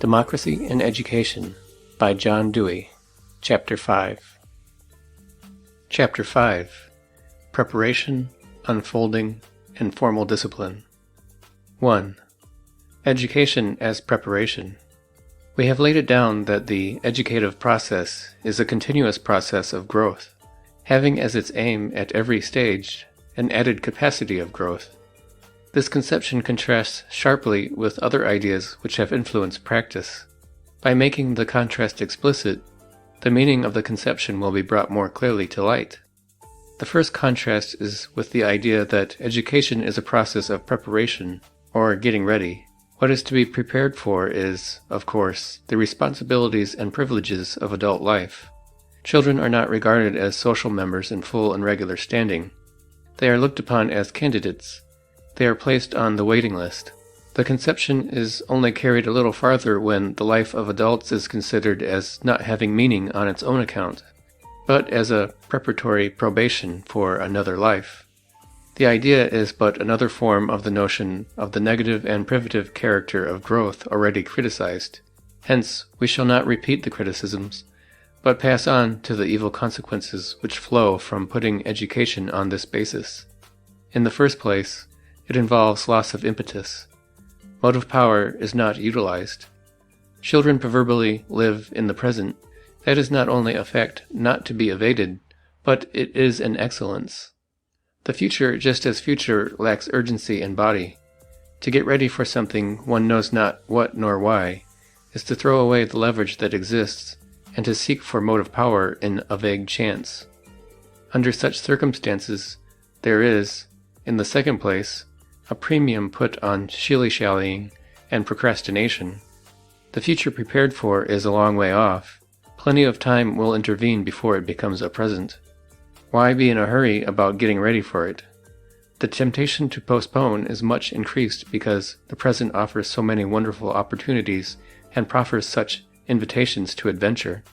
Democracy and Education by John Dewey. Chapter 5. Chapter 5. Preparation, Unfolding, and Formal Discipline. 1. Education as Preparation. We have laid it down that the educative process is a continuous process of growth, having as its aim at every stage an added capacity of growth. This conception contrasts sharply with other ideas which have influenced practice. By making the contrast explicit, the meaning of the conception will be brought more clearly to light. The first contrast is with the idea that education is a process of preparation, or getting ready. What is to be prepared for is, of course, the responsibilities and privileges of adult life. Children are not regarded as social members in full and regular standing. They are looked upon as candidates. They are placed on the waiting list. The conception is only carried a little farther when the life of adults is considered as not having meaning on its own account, but as a preparatory probation for another life. The idea is but another form of the notion of the negative and privative character of growth already criticized. Hence, we shall not repeat the criticisms, but pass on to the evil consequences which flow from putting education on this basis. In the first place, it involves loss of impetus. Motive power is not utilized. Children proverbially live in the present. That is not only a fact not to be evaded, but it is an excellence. The future, just as future, lacks urgency and body. To get ready for something one knows not what nor why, is to throw away the leverage that exists, and to seek for motive power in a vague chance. Under such circumstances, there is, in the second place, a premium put on shilly-shallying and procrastination. The future prepared for is a long way off. Plenty of time will intervene before it becomes a present. Why be in a hurry about getting ready for it? The temptation to postpone is much increased because the present offers so many wonderful opportunities and proffers such invitations to adventure.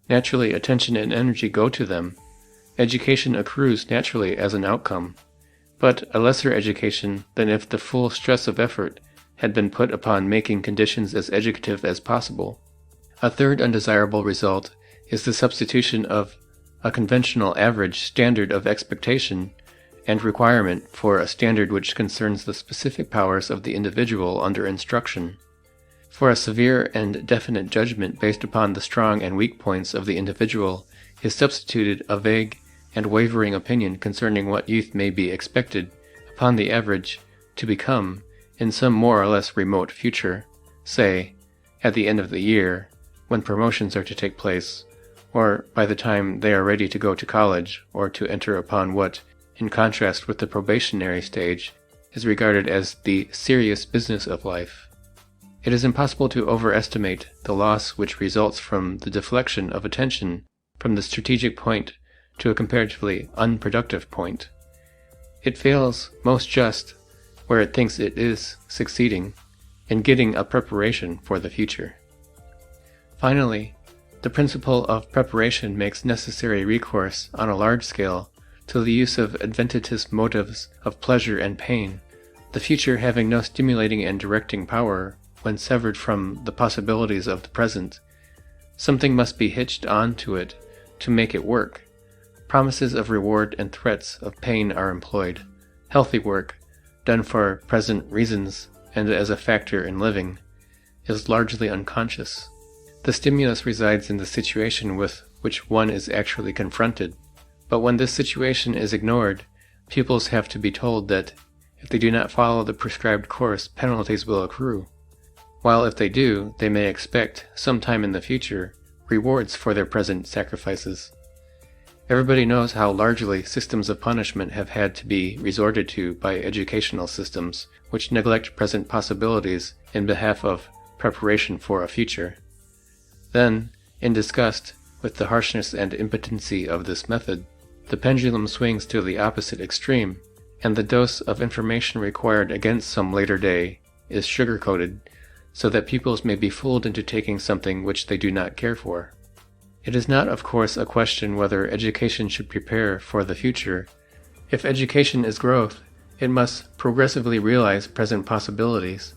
Naturally, attention and energy go to them. Education accrues naturally as an outcome, but a lesser education than if the full stress of effort had been put upon making conditions as educative as possible. A third undesirable result is the substitution of a conventional average standard of expectation and requirement for a standard which concerns the specific powers of the individual under instruction. For a severe and definite judgment based upon the strong and weak points of the individual is substituted a vague and wavering opinion concerning what youth may be expected, upon the average, to become in some more or less remote future, say, at the end of the year, when promotions are to take place, or by the time they are ready to go to college or to enter upon what, in contrast with the probationary stage, is regarded as the serious business of life. It is impossible to overestimate the loss which results from the deflection of attention from the strategic point to a comparatively unproductive point. It fails most just where it thinks it is succeeding in getting a preparation for the future. Finally, the principle of preparation makes necessary recourse on a large scale to the use of adventitious motives of pleasure and pain, the future having no stimulating and directing power when severed from the possibilities of the present. Something must be hitched on to it to make it work. Promises of reward and threats of pain are employed. Healthy work, done for present reasons and as a factor in living, is largely unconscious. The stimulus resides in the situation with which one is actually confronted. But when this situation is ignored, pupils have to be told that if they do not follow the prescribed course, penalties will accrue, while if they do, they may expect, sometime in the future, rewards for their present sacrifices. Everybody knows how largely systems of punishment have had to be resorted to by educational systems which neglect present possibilities in behalf of preparation for a future. Then, in disgust with the harshness and impotency of this method, the pendulum swings to the opposite extreme, and the dose of information required against some later day is sugar-coated, so that pupils may be fooled into taking something which they do not care for. It is not, of course, a question whether education should prepare for the future. If education is growth, it must progressively realize present possibilities,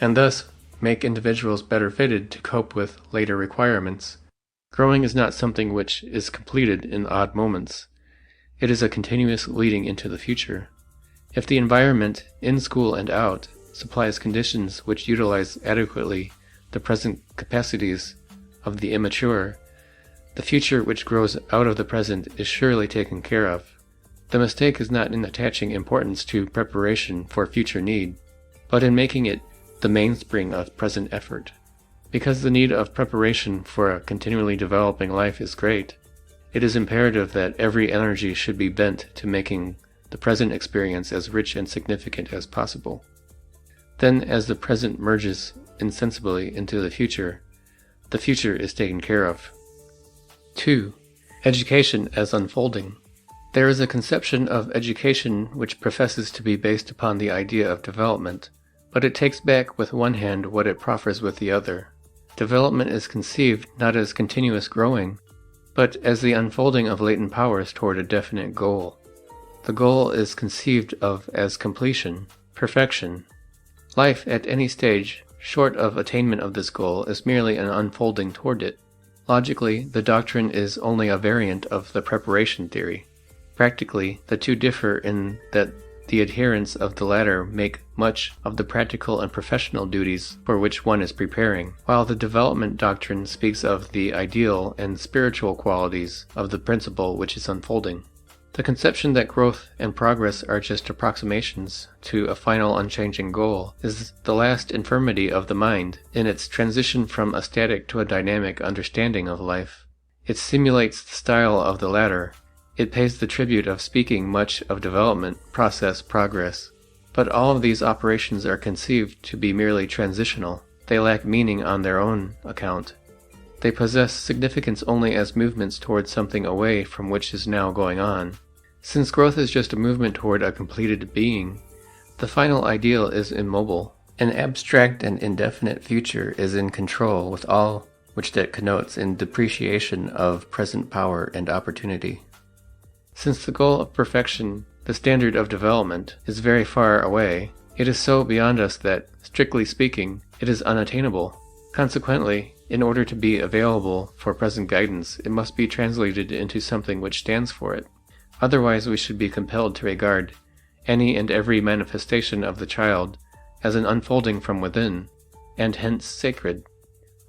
and thus make individuals better fitted to cope with later requirements. Growing is not something which is completed in odd moments. It is a continuous leading into the future. If the environment, in school and out, supplies conditions which utilize adequately the present capacities of the immature, the future which grows out of the present is surely taken care of. The mistake is not in attaching importance to preparation for future need, but in making it the mainspring of present effort. Because the need of preparation for a continually developing life is great, it is imperative that every energy should be bent to making the present experience as rich and significant as possible. Then, as the present merges insensibly into the future is taken care of. 2. Education as unfolding. There is a conception of education which professes to be based upon the idea of development, but it takes back with one hand what it proffers with the other. Development is conceived not as continuous growing, but as the unfolding of latent powers toward a definite goal. The goal is conceived of as completion, perfection. Life at any stage, short of attainment of this goal, is merely an unfolding toward it. Logically, the doctrine is only a variant of the preparation theory. Practically, the two differ in that the adherents of the latter make much of the practical and professional duties for which one is preparing, while the development doctrine speaks of the ideal and spiritual qualities of the principle which is unfolding. The conception that growth and progress are just approximations to a final unchanging goal is the last infirmity of the mind in its transition from a static to a dynamic understanding of life. It simulates the style of the latter. It pays the tribute of speaking much of development, process, progress. But all of these operations are conceived to be merely transitional. They lack meaning on their own account. They possess significance only as movements toward something away from which is now going on. Since growth is just a movement toward a completed being, the final ideal is immobile. An abstract and indefinite future is in control with all which that connotes in depreciation of present power and opportunity. Since the goal of perfection, the standard of development, is very far away, it is so beyond us that, strictly speaking, it is unattainable. Consequently, in order to be available for present guidance, it must be translated into something which stands for it. Otherwise we should be compelled to regard any and every manifestation of the child as an unfolding from within, and hence sacred.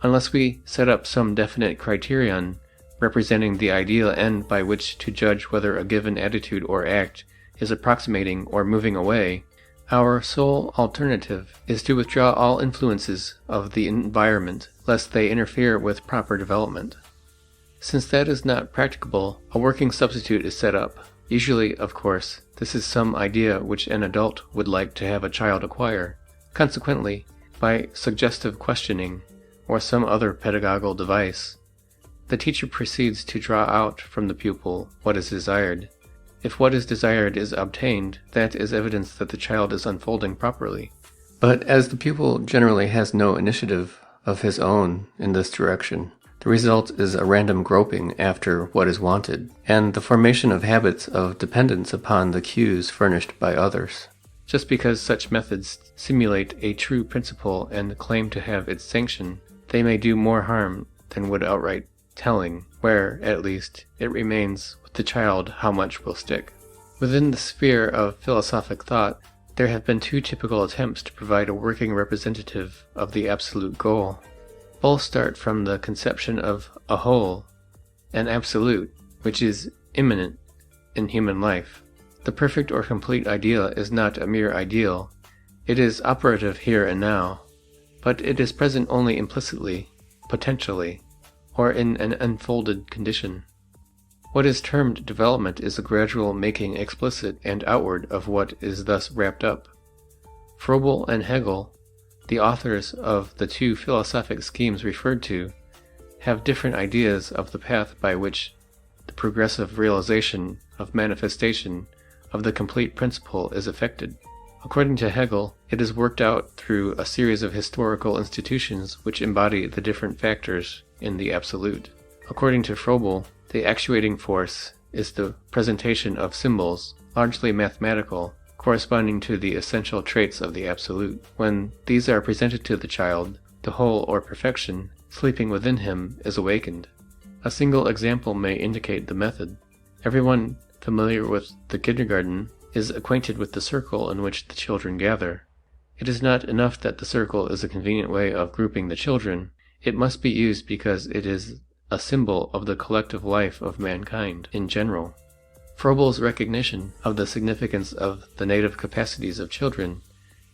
Unless we set up some definite criterion representing the ideal end by which to judge whether a given attitude or act is approximating or moving away, our sole alternative is to withdraw all influences of the environment, lest they interfere with proper development. Since that is not practicable, a working substitute is set up. Usually, of course, this is some idea which an adult would like to have a child acquire. Consequently, by suggestive questioning, or some other pedagogical device, the teacher proceeds to draw out from the pupil what is desired. If what is desired is obtained, that is evidence that the child is unfolding properly. But as the pupil generally has no initiative of his own in this direction, the result is a random groping after what is wanted, and the formation of habits of dependence upon the cues furnished by others. Just because such methods simulate a true principle and claim to have its sanction, they may do more harm than would outright telling, where, at least, it remains with the child how much will stick. Within the sphere of philosophic thought, there have been two typical attempts to provide a working representative of the absolute goal. Both start from the conception of a whole, an absolute, which is immanent in human life. The perfect or complete ideal is not a mere ideal. It is operative here and now, but it is present only implicitly, potentially, or in an unfolded condition. What is termed development is a gradual making explicit and outward of what is thus wrapped up. Froebel and Hegel, the authors of the two philosophic schemes referred to, have different ideas of the path by which the progressive realization of manifestation of the complete principle is effected. According to Hegel, it is worked out through a series of historical institutions which embody the different factors in the absolute. According to Froebel, the actuating force is the presentation of symbols, largely mathematical, corresponding to the essential traits of the Absolute. When these are presented to the child, the whole or perfection sleeping within him is awakened. A single example may indicate the method. Everyone familiar with the kindergarten is acquainted with the circle in which the children gather. It is not enough that the circle is a convenient way of grouping the children. It must be used because it is a symbol of the collective life of mankind in general. Froebel's recognition of the significance of the native capacities of children,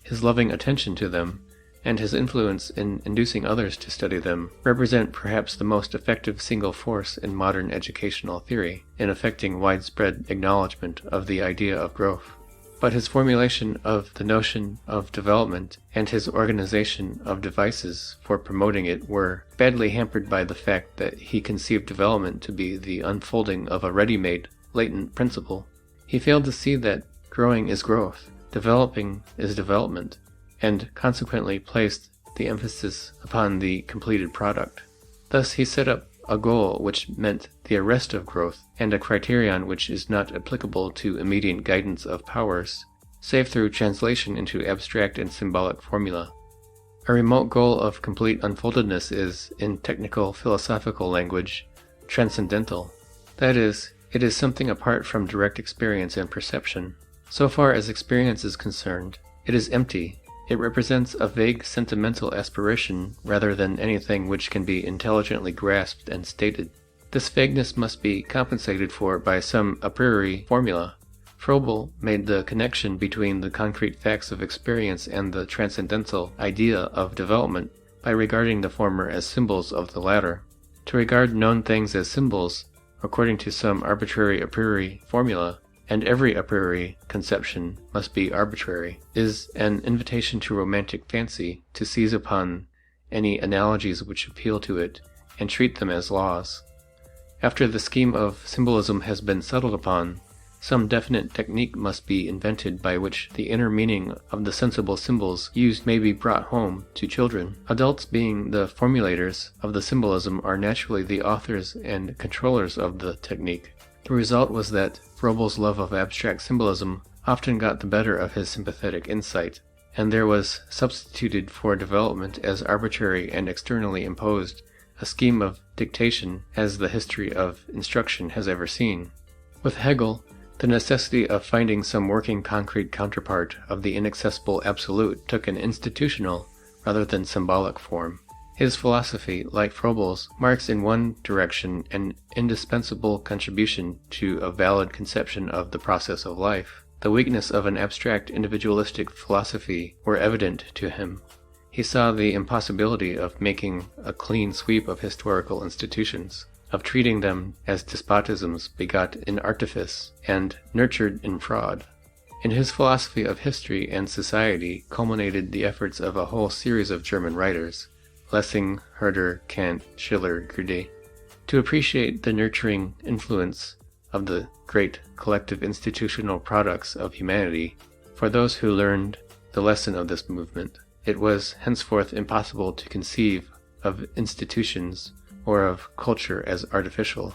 his loving attention to them, and his influence in inducing others to study them represent perhaps the most effective single force in modern educational theory in effecting widespread acknowledgement of the idea of growth. But his formulation of the notion of development and his organization of devices for promoting it were badly hampered by the fact that he conceived development to be the unfolding of a ready-made, latent principle. He failed to see that growing is growth, developing is development, and consequently placed the emphasis upon the completed product. Thus he set up a goal which meant the arrest of growth, and a criterion which is not applicable to immediate guidance of powers, save through translation into abstract and symbolic formula. A remote goal of complete unfoldedness is, in technical philosophical language, transcendental. That is, it is something apart from direct experience and perception. So far as experience is concerned, it is empty. It represents a vague sentimental aspiration rather than anything which can be intelligently grasped and stated. This vagueness must be compensated for by some a priori formula. Froebel made the connection between the concrete facts of experience and the transcendental idea of development by regarding the former as symbols of the latter. To regard known things as symbols, according to some arbitrary a priori formula, and every a priori conception must be arbitrary, is an invitation to romantic fancy to seize upon any analogies which appeal to it and treat them as laws. After the scheme of symbolism has been settled upon, some definite technique must be invented by which the inner meaning of the sensible symbols used may be brought home to children. Adults, being the formulators of the symbolism, are naturally the authors and controllers of the technique. The result was that Froebel's love of abstract symbolism often got the better of his sympathetic insight, and there was substituted for development as arbitrary and externally imposed a scheme of dictation as the history of instruction has ever seen. With Hegel, the necessity of finding some working concrete counterpart of the inaccessible absolute took an institutional rather than symbolic form. His philosophy, like Froebel's, marks in one direction an indispensable contribution to a valid conception of the process of life. The weakness of an abstract individualistic philosophy were evident to him. He saw the impossibility of making a clean sweep of historical institutions, of treating them as despotisms begot in artifice and nurtured in fraud. In his philosophy of history and society culminated the efforts of a whole series of German writers, Lessing, Herder, Kant, Schiller, Goethe, to appreciate the nurturing influence of the great collective institutional products of humanity. For those who learned the lesson of this movement, it was henceforth impossible to conceive of institutions or of culture as artificial.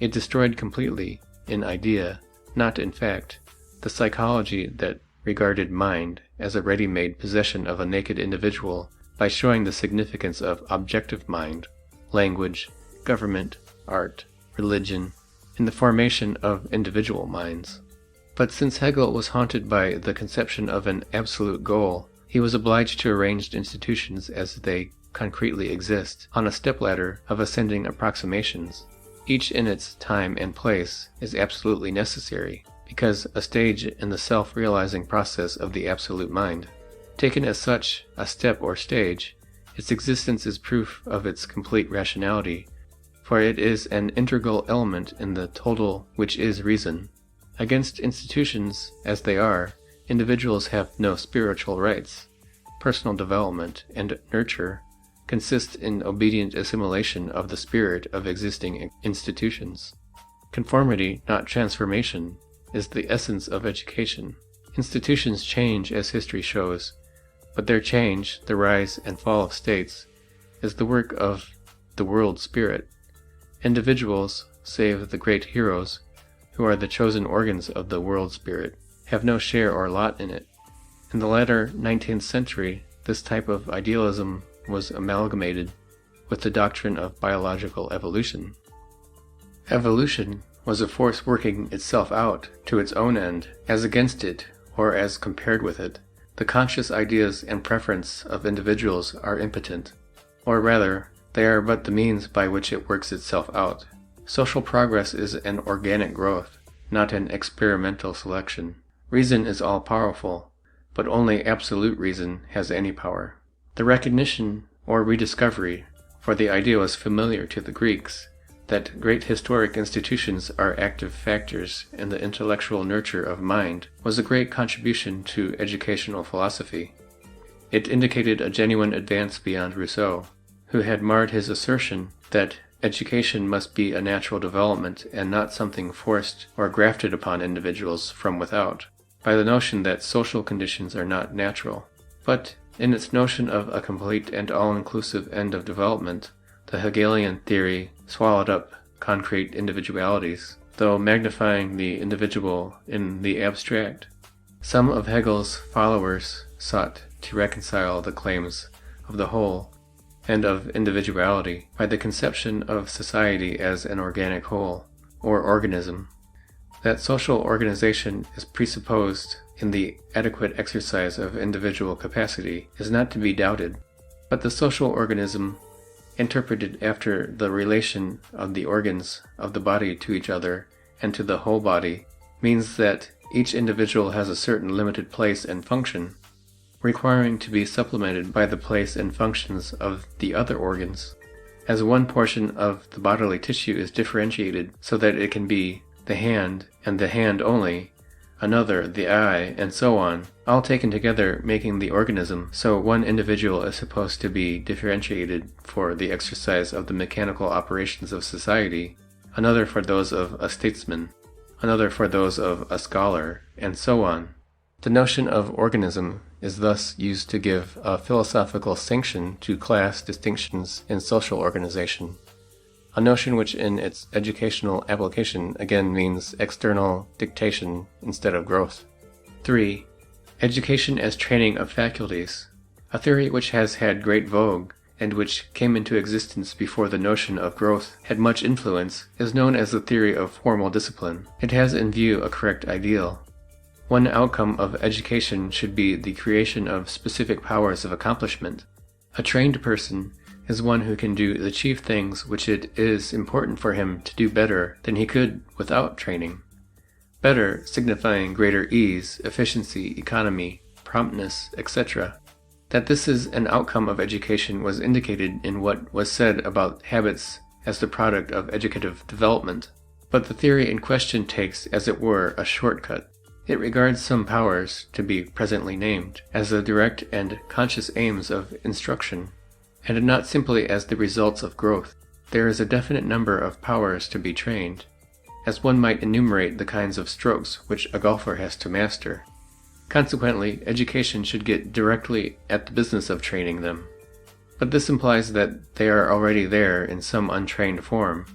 It destroyed completely, in idea, not in fact, the psychology that regarded mind as a ready-made possession of a naked individual by showing the significance of objective mind, language, government, art, religion, in the formation of individual minds. But since Hegel was haunted by the conception of an absolute goal, he was obliged to arrange institutions as they concretely exist, on a stepladder of ascending approximations. Each in its time and place is absolutely necessary, because a stage in the self-realizing process of the absolute mind. Taken as such, a step or stage, its existence is proof of its complete rationality, for it is an integral element in the total which is reason. Against institutions, as they are, individuals have no spiritual rights. Personal development and nurture consist in obedient assimilation of the spirit of existing institutions. Conformity, not transformation, is the essence of education. Institutions change as history shows, but their change, the rise and fall of states, is the work of the world spirit. Individuals, save the great heroes, who are the chosen organs of the world spirit, have no share or lot in it. In the latter 19th century, this type of idealism was amalgamated with the doctrine of biological evolution. Evolution was a force working itself out to its own end, as against it, or as compared with it. The conscious ideas and preference of individuals are impotent, or rather, they are but the means by which it works itself out. Social progress is an organic growth, not an experimental selection. Reason is all-powerful, but only absolute reason has any power. The recognition, or rediscovery, for the idea was familiar to the Greeks, that great historic institutions are active factors in the intellectual nurture of mind, was a great contribution to educational philosophy. It indicated a genuine advance beyond Rousseau, who had marred his assertion that education must be a natural development and not something forced or grafted upon individuals from without, by the notion that social conditions are not natural. But in its notion of a complete and all-inclusive end of development, the Hegelian theory swallowed up concrete individualities, though magnifying the individual in the abstract. Some of Hegel's followers sought to reconcile the claims of the whole and of individuality by the conception of society as an organic whole, or organism. That social organization is presupposed in the adequate exercise of individual capacity is not to be doubted, but the social organism, interpreted after the relation of the organs of the body to each other and to the whole body, means that each individual has a certain limited place and function, requiring to be supplemented by the place and functions of the other organs. As one portion of the bodily tissue is differentiated so that it can be the hand and the hand only, another the eye, and so on, all taken together making the organism, so one individual is supposed to be differentiated for the exercise of the mechanical operations of society, another for those of a statesman, another for those of a scholar, and so on. The notion of organism is thus used to give a philosophical sanction to class distinctions in social organization, a notion which in its educational application again means external dictation instead of growth. 3. Education as training of faculties, a theory which has had great vogue and which came into existence before the notion of growth had much influence, is known as the theory of formal discipline. It has in view a correct ideal. One outcome of education should be the creation of specific powers of accomplishment. A trained person is one who can do the chief things which it is important for him to do better than he could without training. Better signifying greater ease, efficiency, economy, promptness, etc. That this is an outcome of education was indicated in what was said about habits as the product of educative development. But the theory in question takes, as it were, a shortcut. It regards some powers, to be presently named, as the direct and conscious aims of instruction, and not simply as the results of growth. There is a definite number of powers to be trained, as one might enumerate the kinds of strokes which a golfer has to master. Consequently, education should get directly at the business of training them. But this implies that they are already there in some untrained form.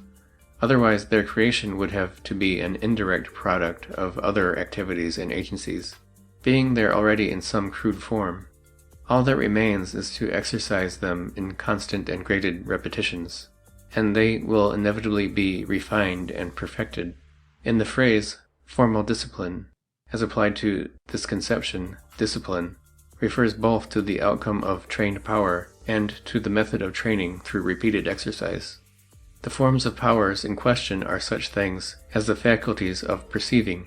Otherwise, their creation would have to be an indirect product of other activities and agencies, being there already in some crude form. All that remains is to exercise them in constant and graded repetitions, and they will inevitably be refined and perfected. In the phrase formal discipline, as applied to this conception, discipline refers both to the outcome of trained power and to the method of training through repeated exercise. The forms of powers in question are such things as the faculties of perceiving,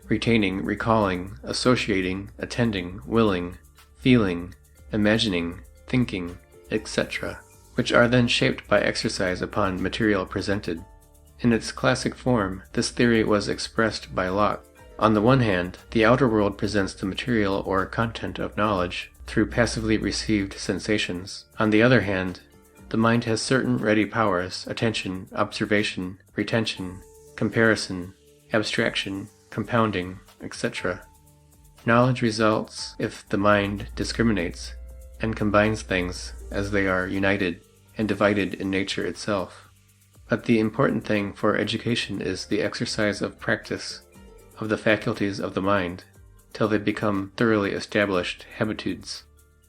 retaining, recalling, associating, attending, willing, feeling, imagining, thinking, etc., which are then shaped by exercise upon material presented. In its classic form, this theory was expressed by Locke. On the one hand, the outer world presents the material or content of knowledge through passively received sensations. On the other hand, the mind has certain ready powers: attention, observation, retention, comparison, abstraction, compounding, etc. Knowledge results if the mind discriminates and combines things as they are united and divided in nature itself. But the important thing for education is the exercise of practice of the faculties of the mind, till they become thoroughly established habitudes.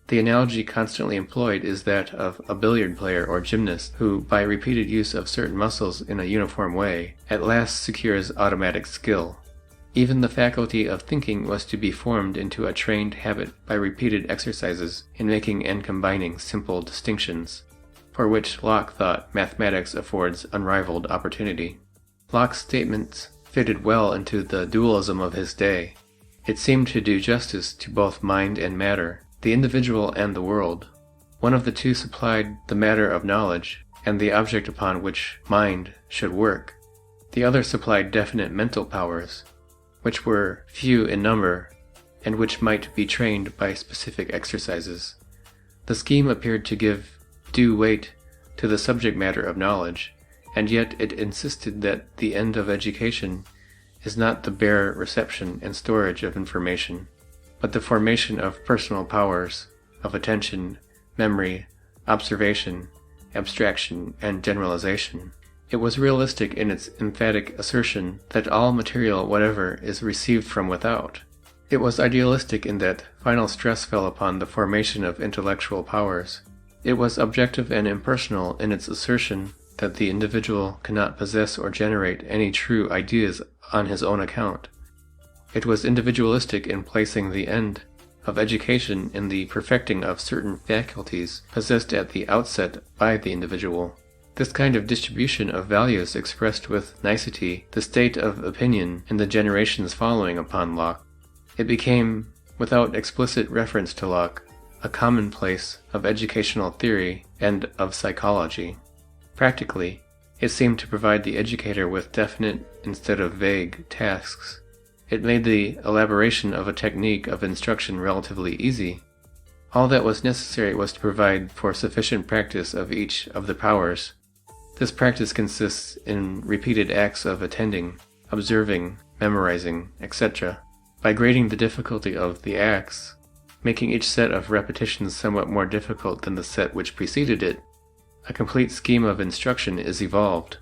The analogy constantly employed is that of a billiard player or gymnast who, by repeated use of certain muscles in a uniform way, at last secures automatic skill. Even the faculty of thinking was to be formed into a trained habit by repeated exercises in making and combining simple distinctions, for which Locke thought mathematics affords unrivaled opportunity. Locke's statements fitted well into the dualism of his day. It seemed to do justice to both mind and matter, the individual and the world. One of the two supplied the matter of knowledge, and the object upon which mind should work. The other supplied definite mental powers, which were few in number, and which might be trained by specific exercises. The scheme appeared to give due weight to the subject matter of knowledge, and yet it insisted that the end of education is not the bare reception and storage of information, but the formation of personal powers of attention, memory, observation, abstraction, and generalization. It was realistic in its emphatic assertion that all material whatever is received from without. It was idealistic in that final stress fell upon the formation of intellectual powers. It was objective and impersonal in its assertion that the individual cannot possess or generate any true ideas on his own account. It was individualistic in placing the end of education in the perfecting of certain faculties possessed at the outset by the individual. This kind of distribution of values expressed with nicety the state of opinion in the generations following upon Locke. It became, without explicit reference to Locke, a commonplace of educational theory and of psychology. Practically, it seemed to provide the educator with definite instead of vague tasks. It made the elaboration of a technique of instruction relatively easy. All that was necessary was to provide for sufficient practice of each of the powers. This practice consists in repeated acts of attending, observing, memorizing, etc. By grading the difficulty of the acts, making each set of repetitions somewhat more difficult than the set which preceded it, a complete scheme of instruction is evolved.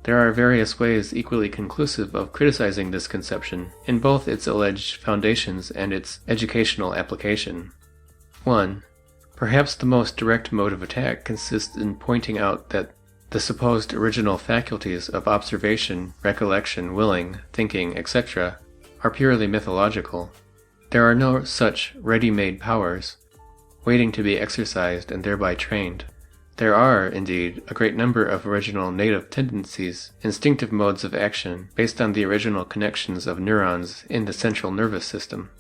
There are various ways equally conclusive of criticizing this conception, in both its alleged foundations and its educational application. 1. Perhaps the most direct mode of attack consists in pointing out that the supposed original faculties of observation, recollection, willing, thinking, etc. are purely mythological. There are no such ready-made powers, waiting to be exercised and thereby trained. There are, indeed, a great number of original native tendencies, instinctive modes of action, based on the original connections of neurons in the central nervous system.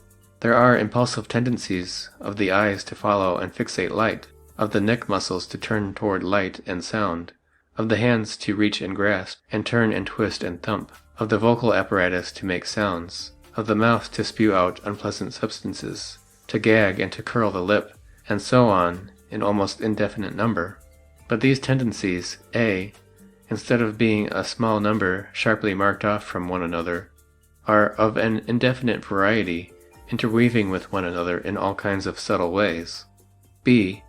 There are impulsive tendencies of the eyes to follow and fixate light, of the neck muscles to turn toward light and sound, of the hands to reach and grasp, and turn and twist and thump, of the vocal apparatus to make sounds, of the mouth to spew out unpleasant substances, to gag and to curl the lip, and so on, in almost indefinite number. But these tendencies, A, instead of being a small number sharply marked off from one another, are of an indefinite variety, interweaving with one another in all kinds of subtle ways. B,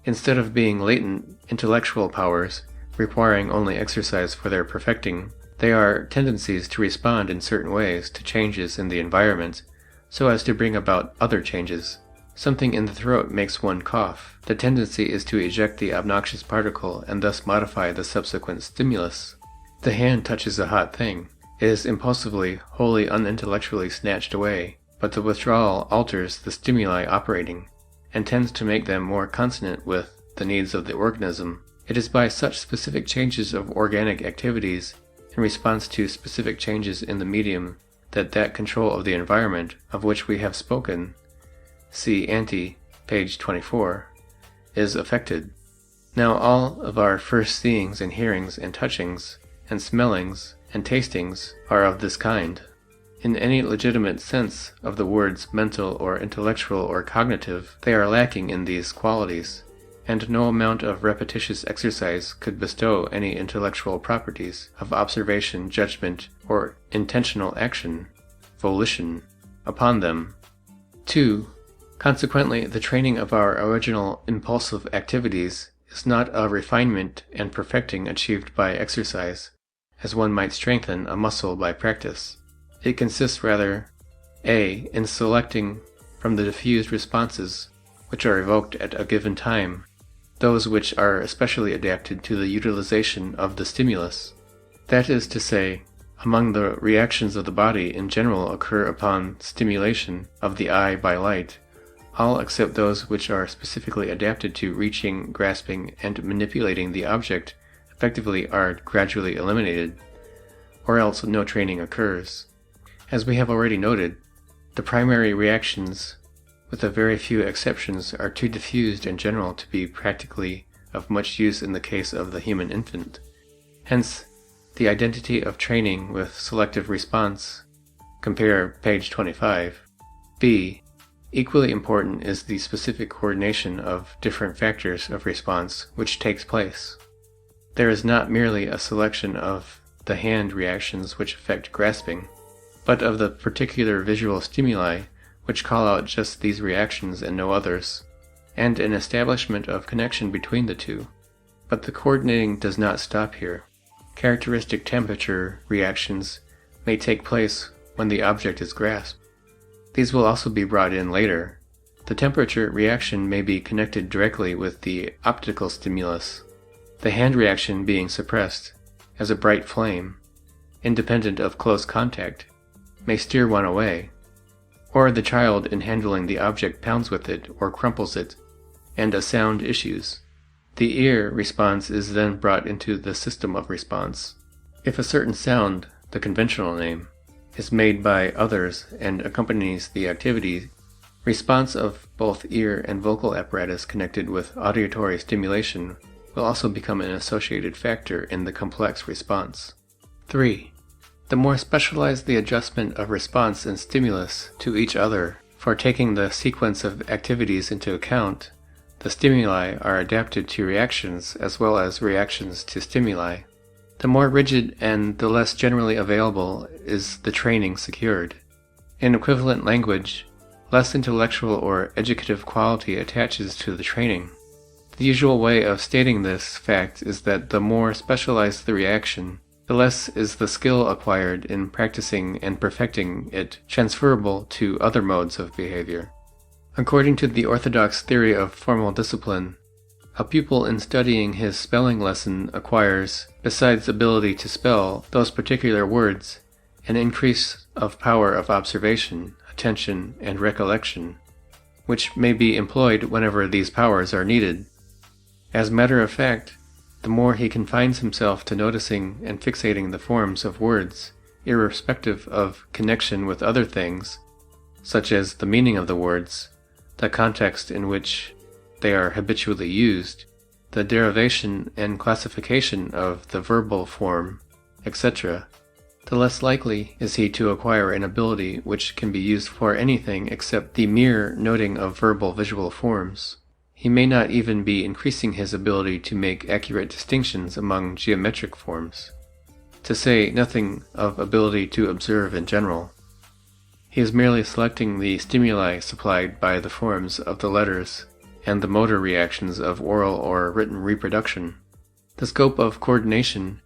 instead of being latent intellectual powers, requiring only exercise for their perfecting, they are tendencies to respond in certain ways to changes in the environment, so as to bring about other changes. Something in the throat makes one cough. The tendency is to eject the obnoxious particle and thus modify the subsequent stimulus. The hand touches a hot thing. It is impulsively, wholly unintellectually snatched away, but the withdrawal alters the stimuli operating, and tends to make them more consonant with the needs of the organism. It is by such specific changes of organic activities, in response to specific changes in the medium, that control of the environment, of which we have spoken, see ante, page 24, is affected. Now all of our first seeings and hearings and touchings and smellings and tastings are of this kind. In any legitimate sense of the words mental or intellectual or cognitive, they are lacking in these qualities, and no amount of repetitious exercise could bestow any intellectual properties of observation, judgment, or intentional action, volition, upon them. 2. Consequently, the training of our original impulsive activities is not a refinement and perfecting achieved by exercise, as one might strengthen a muscle by practice. It consists rather A. In selecting from the diffused responses which are evoked at a given time, those which are especially adapted to the utilization of the stimulus. That is to say, among the reactions of the body in general occur upon stimulation of the eye by light, all except those which are specifically adapted to reaching, grasping, and manipulating the object effectively are gradually eliminated, or else no training occurs. As we have already noted, the primary reactions, with a very few exceptions, are too diffused and general to be practically of much use in the case of the human infant. Hence, the identity of training with selective response. Compare page 25. B. Equally important is the specific coordination of different factors of response which takes place. There is not merely a selection of the hand reactions which affect grasping, but of the particular visual stimuli which call out just these reactions and no others, and an establishment of connection between the two. But the coordinating does not stop here. Characteristic temperature reactions may take place when the object is grasped. These will also be brought in later. The temperature reaction may be connected directly with the optical stimulus, the hand reaction being suppressed, as a bright flame, independent of close contact, may steer one away, or the child in handling the object pounds with it or crumples it, and a sound issues. The ear response is then brought into the system of response. If a certain sound, the conventional name, is made by others and accompanies the activity, response of both ear and vocal apparatus connected with auditory stimulation will also become an associated factor in the complex response. 3. The more specialized the adjustment of response and stimulus to each other, for taking the sequence of activities into account, the stimuli are adapted to reactions as well as reactions to stimuli. The more rigid and the less generally available is the training secured. In equivalent language, less intellectual or educative quality attaches to the training. The usual way of stating this fact is that the more specialized the reaction, the less is the skill acquired in practicing and perfecting it transferable to other modes of behavior. According to the orthodox theory of formal discipline, a pupil in studying his spelling lesson acquires, besides ability to spell those particular words, an increase of power of observation, attention, and recollection, which may be employed whenever these powers are needed. As a matter of fact, the more he confines himself to noticing and fixating the forms of words, irrespective of connection with other things, such as the meaning of the words, the context in which they are habitually used, the derivation and classification of the verbal form, etc., the less likely is he to acquire an ability which can be used for anything except the mere noting of verbal visual forms. He may not even be increasing his ability to make accurate distinctions among geometric forms, to say nothing of ability to observe in general. He is merely selecting the stimuli supplied by the forms of the letters and the motor reactions of oral or written reproduction. The scope of coordination,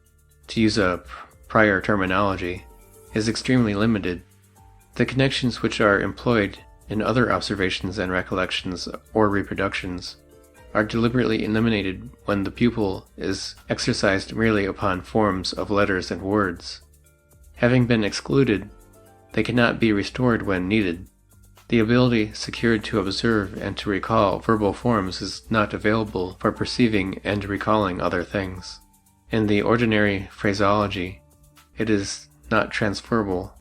to use a prior terminology, is extremely limited. The connections which are employed in other observations and recollections or reproductions are deliberately eliminated when the pupil is exercised merely upon forms of letters and words. Having been excluded, they cannot be restored when needed. The ability secured to observe and to recall verbal forms is not available for perceiving and recalling other things. In the ordinary phraseology, it is not transferable,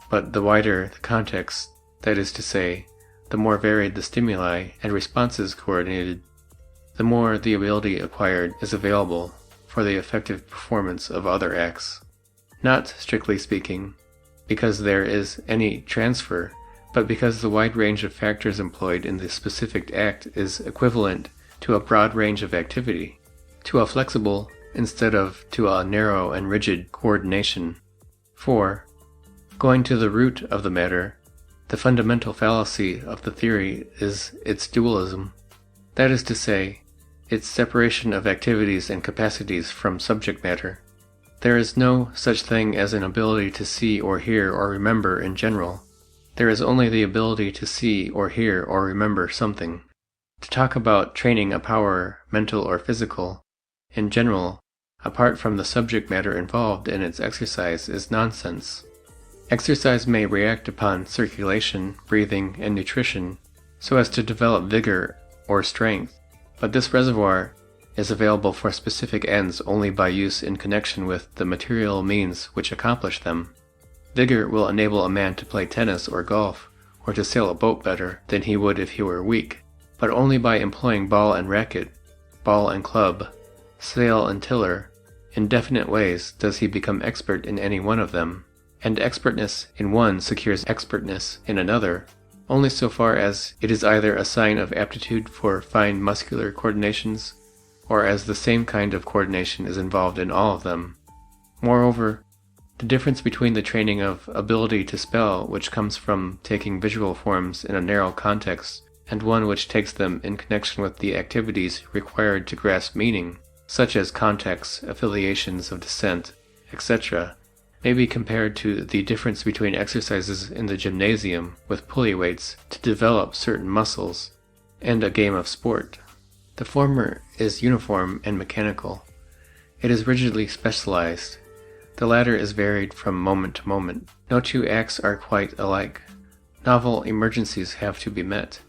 but the wider the context, that is to say, the more varied the stimuli and responses coordinated, the more the ability acquired is available for the effective performance of other acts. Not, strictly speaking, because there is any transfer, but because the wide range of factors employed in the specific act is equivalent to a broad range of activity, to a flexible instead of to a narrow and rigid coordination. 4. Going to the root of the matter, the fundamental fallacy of the theory is its dualism, that is to say, its separation of activities and capacities from subject matter. There is no such thing as an ability to see or hear or remember in general. There is only the ability to see or hear or remember something. To talk about training a power, mental or physical, in general, apart from the subject matter involved in its exercise, is nonsense. Exercise may react upon circulation, breathing, and nutrition so as to develop vigor or strength, but this reservoir is available for specific ends only by use in connection with the material means which accomplish them. Vigor will enable a man to play tennis or golf, or to sail a boat better than he would if he were weak, but only by employing ball and racket, ball and club, sail and tiller, in definite ways does he become expert in any one of them, and expertness in one secures expertness in another, only so far as it is either a sign of aptitude for fine muscular coordinations, or as the same kind of coordination is involved in all of them. Moreover, the difference between the training of ability to spell, which comes from taking visual forms in a narrow context, and one which takes them in connection with the activities required to grasp meaning, such as contexts, affiliations of descent, etc., may be compared to the difference between exercises in the gymnasium with pulley weights to develop certain muscles, and a game of sport. The former is uniform and mechanical. It is rigidly specialized. The latter is varied from moment to moment. No two acts are quite alike. Novel emergencies have to be met.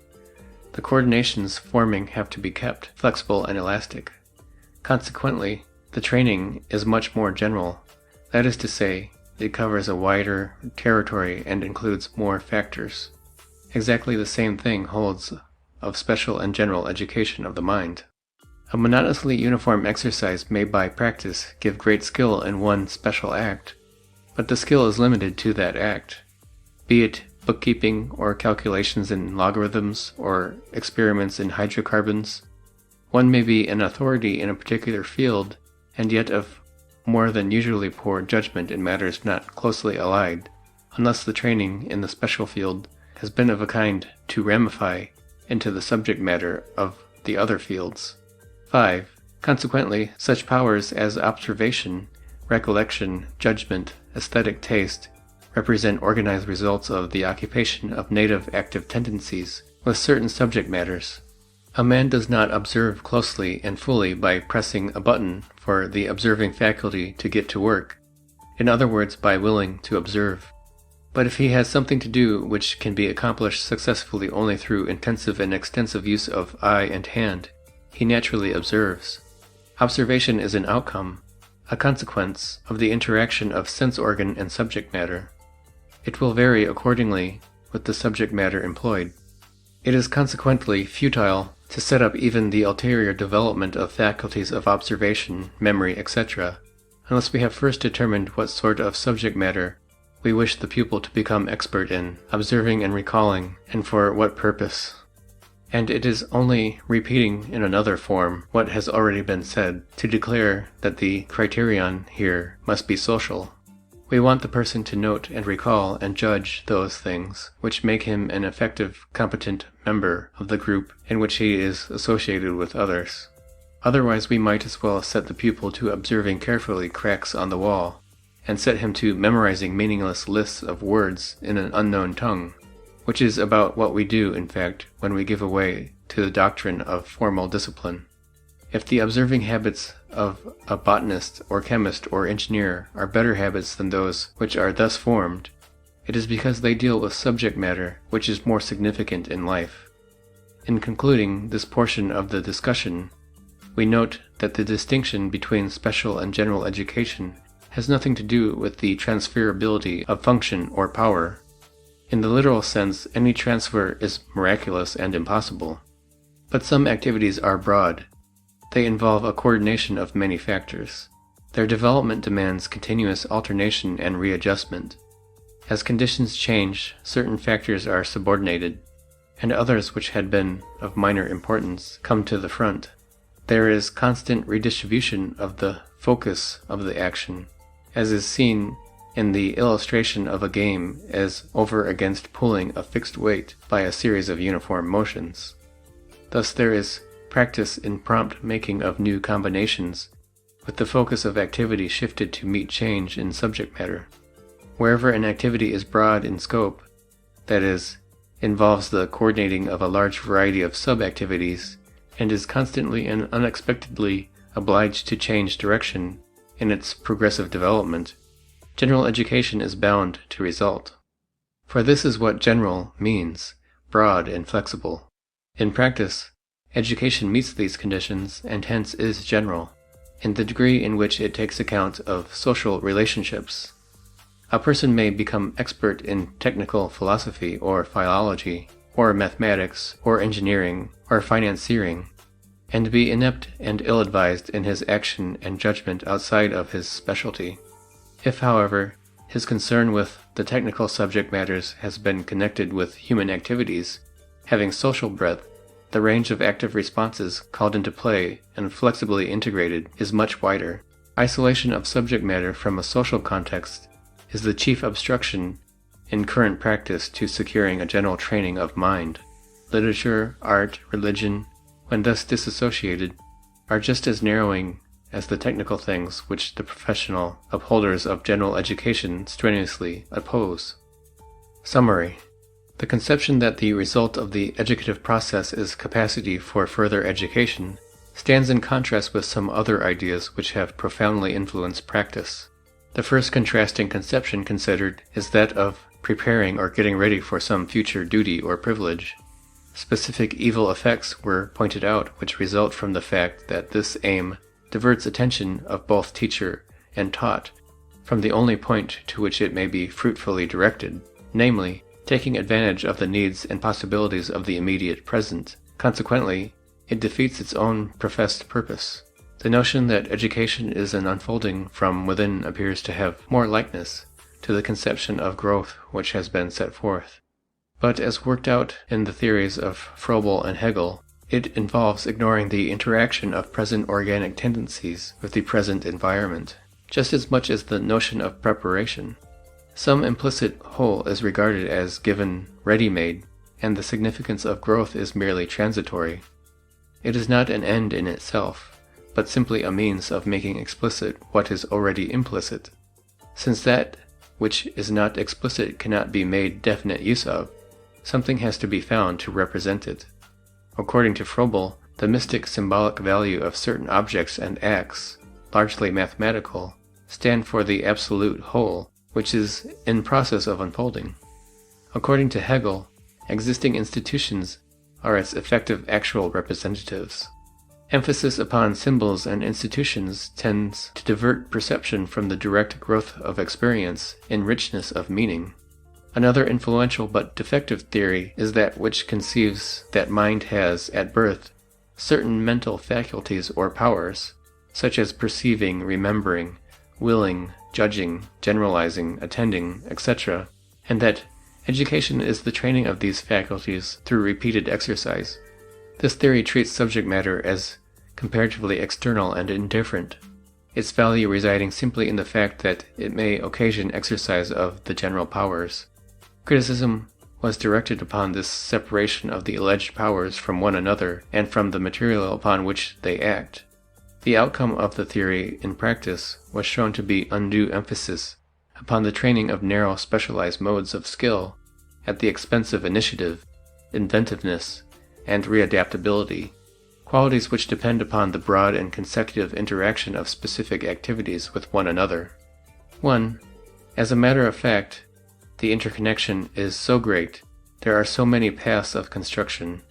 The coordinations forming have to be kept flexible and elastic. Consequently, the training is much more general. That is to say, it covers a wider territory and includes more factors. Exactly the same thing holds of special and general education of the mind. A monotonously uniform exercise may by practice give great skill in one special act, but the skill is limited to that act, be it bookkeeping or calculations in logarithms or experiments in hydrocarbons. One may be an authority in a particular field and yet of more than usually poor judgment in matters not closely allied, unless the training in the special field has been of a kind to ramify into the subject matter of the other fields. 5. Consequently, such powers as observation, recollection, judgment, aesthetic taste represent organized results of the occupation of native active tendencies with certain subject matters. A man does not observe closely and fully by pressing a button for the observing faculty to get to work, in other words, by willing to observe. But if he has something to do which can be accomplished successfully only through intensive and extensive use of eye and hand, he naturally observes. Observation is an outcome, a consequence of the interaction of sense organ and subject matter. It will vary accordingly with the subject matter employed. It is consequently futile to set up even the ulterior development of faculties of observation, memory, etc., unless we have first determined what sort of subject matter we wish the pupil to become expert in, observing and recalling, and for what purpose. And it is only repeating in another form what has already been said to declare that the criterion here must be social. We want the person to note and recall and judge those things which make him an effective, competent member of the group in which he is associated with others. Otherwise we might as well set the pupil to observing carefully cracks on the wall, and set him to memorizing meaningless lists of words in an unknown tongue, which is about what we do, in fact, when we give way to the doctrine of formal discipline. If the observing habits of a botanist or chemist or engineer are better habits than those which are thus formed, it is because they deal with subject matter which is more significant in life. In concluding this portion of the discussion, we note that the distinction between special and general education has nothing to do with the transferability of function or power. In the literal sense, any transfer is miraculous and impossible. But some activities are broad. They involve a coordination of many factors. Their development demands continuous alternation and readjustment. As conditions change, certain factors are subordinated, and others which had been of minor importance come to the front. There is constant redistribution of the focus of the action, as is seen in the illustration of a game as over against pulling a fixed weight by a series of uniform motions. Thus there is practice in prompt making of new combinations, with the focus of activity shifted to meet change in subject matter. Wherever an activity is broad in scope, that is, involves the coordinating of a large variety of sub-activities, and is constantly and unexpectedly obliged to change direction in its progressive development, general education is bound to result. For this is what general means, broad and flexible. In practice, education meets these conditions and hence is general, in the degree in which it takes account of social relationships. A person may become expert in technical philosophy or philology, or mathematics, or engineering, or financiering, and be inept and ill-advised in his action and judgment outside of his specialty. If, however, his concern with the technical subject matters has been connected with human activities, having social breadth, the range of active responses called into play and flexibly integrated is much wider. Isolation of subject matter from a social context is the chief obstruction in current practice to securing a general training of mind. Literature, art, religion, when thus disassociated, are just as narrowing as the technical things which the professional upholders of general education strenuously oppose. Summary. The conception that the result of the educative process is capacity for further education stands in contrast with some other ideas which have profoundly influenced practice. The first contrasting conception considered is that of preparing or getting ready for some future duty or privilege. Specific evil effects were pointed out which result from the fact that this aim diverts attention of both teacher and taught from the only point to which it may be fruitfully directed, namely, taking advantage of the needs and possibilities of the immediate present. Consequently, it defeats its own professed purpose. The notion that education is an unfolding from within appears to have more likeness to the conception of growth which has been set forth. But as worked out in the theories of Froebel and Hegel, it involves ignoring the interaction of present organic tendencies with the present environment, just as much as the notion of preparation. Some implicit whole is regarded as given ready-made, and the significance of growth is merely transitory. It is not an end in itself, but simply a means of making explicit what is already implicit. Since that which is not explicit cannot be made definite use of, something has to be found to represent it. According to Froebel, the mystic symbolic value of certain objects and acts, largely mathematical, stand for the absolute whole, which is in process of unfolding. According to Hegel, existing institutions are its effective actual representatives. Emphasis upon symbols and institutions tends to divert perception from the direct growth of experience in richness of meaning. Another influential but defective theory is that which conceives that mind has, at birth, certain mental faculties or powers, such as perceiving, remembering, willing, judging, generalizing, attending, etc., and that education is the training of these faculties through repeated exercise. This theory treats subject matter as comparatively external and indifferent, its value residing simply in the fact that it may occasion exercise of the general powers. Criticism was directed upon this separation of the alleged powers from one another and from the material upon which they act. The outcome of the theory in practice was shown to be undue emphasis upon the training of narrow specialized modes of skill at the expense of initiative, inventiveness, and readaptability, qualities which depend upon the broad and consecutive interaction of specific activities with one another. 1. As a matter of fact, the interconnection is so great, there are so many paths of construction,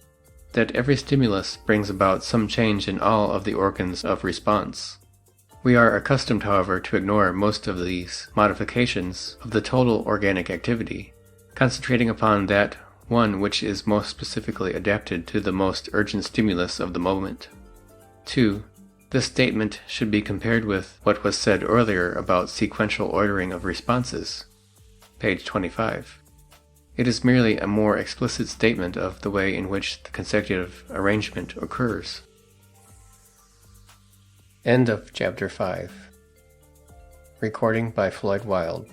that every stimulus brings about some change in all of the organs of response. We are accustomed, however, to ignore most of these modifications of the total organic activity, concentrating upon that one which is most specifically adapted to the most urgent stimulus of the moment. 2. This statement should be compared with what was said earlier about sequential ordering of responses. Page 25. It is merely a more explicit statement of the way in which the consecutive arrangement occurs. End of Chapter 5. Recording by Floyd Wild.